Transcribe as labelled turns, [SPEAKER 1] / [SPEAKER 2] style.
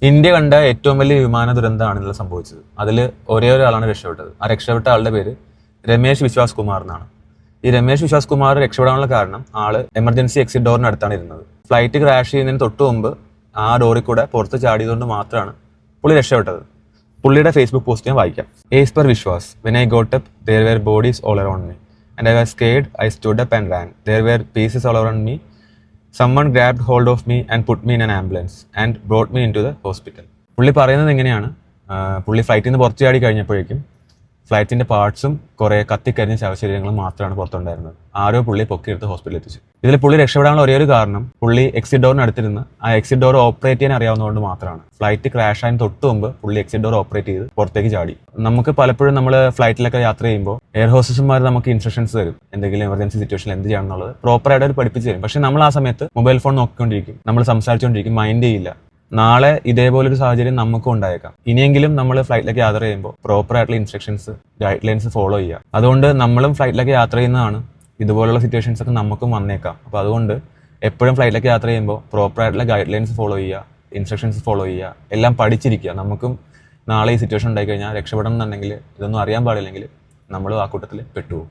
[SPEAKER 1] India കണ്ട ഏറ്റവും വലിയ വിമാന ദുരന്തമാണ് ഇന്നലെ സംഭവിച്ചത്. അതിൽ ഒരേ ഒരാളാണ് രക്ഷപ്പെട്ടത്. ആ രക്ഷപ്പെട്ട ആളുടെ പേര് രമേശ് വിശ്വാസ് കുമാർ എന്നാണ്. ഈ രമേശ് വിശ്വാസ് കുമാർ രക്ഷപ്പെടാനുള്ള കാരണം ആള് എമർജൻസി എക്സിറ്റ് ഡോറിന് അടുത്താണ് ഇരുന്നത്. ഫ്ലൈറ്റ് ക്രാഷ് ചെയ്യുന്നതിന് തൊട്ട് മുമ്പ് ആ ഡോറിൽ കൂടെ പുറത്ത് ചാടിയതുകൊണ്ട് മാത്രമാണ് പുള്ളി രക്ഷപ്പെട്ടത്. പുള്ളിയുടെ ഫേസ്ബുക്ക് പോസ്റ്റ് ഞാൻ വായിക്കാം. As per Vishwas, when I got up there were bodies all around me and I was scared. I stood up and ran. There were pieces all around me. Someone grabbed hold of me and put me in an ambulance and brought me into the hospital. പുള്ളി പറയുന്നത് എങ്ങനെയാണ്, പുള്ളി ഫ്ലൈറ്റിൽ നിന്ന് പുറത്ത് ചാടി കഴിഞ്ഞപ്പോഴേക്കും ഫ്ലൈറ്റിന്റെ പാർട്സും കുറെ കത്തിക്കരിഞ്ഞ ശവശരീരങ്ങളും മാത്രമാണ് പുറത്തുണ്ടായിരുന്നത്. ആരോ പുള്ളി പൊക്കിയെടുത്ത് ഹോസ്പിറ്റലിൽ എത്തിച്ചു. ഇതിൽ പുള്ളി രക്ഷപ്പെടാനുള്ള ഒരേ ഒരു കാരണം പുള്ളി എക്സിറ്റ് ഡോറിന് അടുത്തിരുന്ന് ആ എക്സിറ്റ് ഡോർ ഓപ്പറേറ്റ് ചെയ്യാൻ അറിയാവുന്നതുകൊണ്ട് മാത്രമാണ്. ഫ്ലൈറ്റ് ക്രാഷ് ആയതിന് തൊട്ട് മുമ്പ് പുള്ളി എക്സിറ്റ് ഡോർ ഓപ്പറേറ്റ് ചെയ്ത് പുറത്തേക്ക് ചാടി. നമുക്ക് പലപ്പോഴും നമ്മൾ ഫ്ലൈറ്റിലൊക്കെ യാത്ര ചെയ്യുമ്പോൾ എയർ ഹോസ്റ്റസ്മാർ നമുക്ക് ഇൻസ്ട്രക്ഷൻസ് തരും, എന്തെങ്കിലും എമർജൻസി സിറ്റുവേഷനിൽ എന്ത് ചെയ്യണം എന്നുള്ളത് പ്രോപ്പറായിട്ട് അവർ പഠിപ്പിച്ച് തരും. പക്ഷെ നമ്മൾ ആ സമയത്ത് മൊബൈൽ ഫോൺ നോക്കിക്കൊണ്ടിരിക്കും, നമ്മൾ സംസാരിച്ചുകൊണ്ടിരിക്കും, മൈൻഡ് ചെയ്യില്ല. നാളെ ഇതേപോലൊരു സാഹചര്യം നമുക്കും ഉണ്ടായേക്കാം. ഇനിയെങ്കിലും നമ്മൾ ഫ്ലൈറ്റിലേക്ക് യാത്ര ചെയ്യുമ്പോൾ പ്രോപ്പർ ആയിട്ടുള്ള ഇൻസ്ട്രക്ഷൻസ്, ഗൈഡ് ലൈൻസ് ഫോളോ ചെയ്യുക. അതുകൊണ്ട് നമ്മളും ഫ്ലൈറ്റിലേക്ക് യാത്ര ചെയ്യുന്നതാണ്, ഇതുപോലുള്ള സിറ്റുവേഷൻസ് ഒക്കെ നമുക്കും വന്നേക്കാം. അപ്പോൾ അതുകൊണ്ട് എപ്പോഴും ഫ്ലൈറ്റിലേക്ക് യാത്ര ചെയ്യുമ്പോൾ പ്രോപ്പർ ആയിട്ടുള്ള ഗൈഡ് ലൈൻസ് ഫോളോ ചെയ്യുക, ഇൻസ്ട്രക്ഷൻസ് ഫോളോ ചെയ്യുക, എല്ലാം പഠിച്ചിരിക്കുക. നമുക്കും നാളെ ഈ സിറ്റുവേഷൻ ഉണ്ടായി കഴിഞ്ഞാൽ രക്ഷപ്പെടണം എന്നുണ്ടെങ്കിൽ, ഇതൊന്നും അറിയാൻ പാടില്ലെങ്കിൽ നമ്മളും ആ കൂട്ടത്തിൽ പെട്ടുപോകും.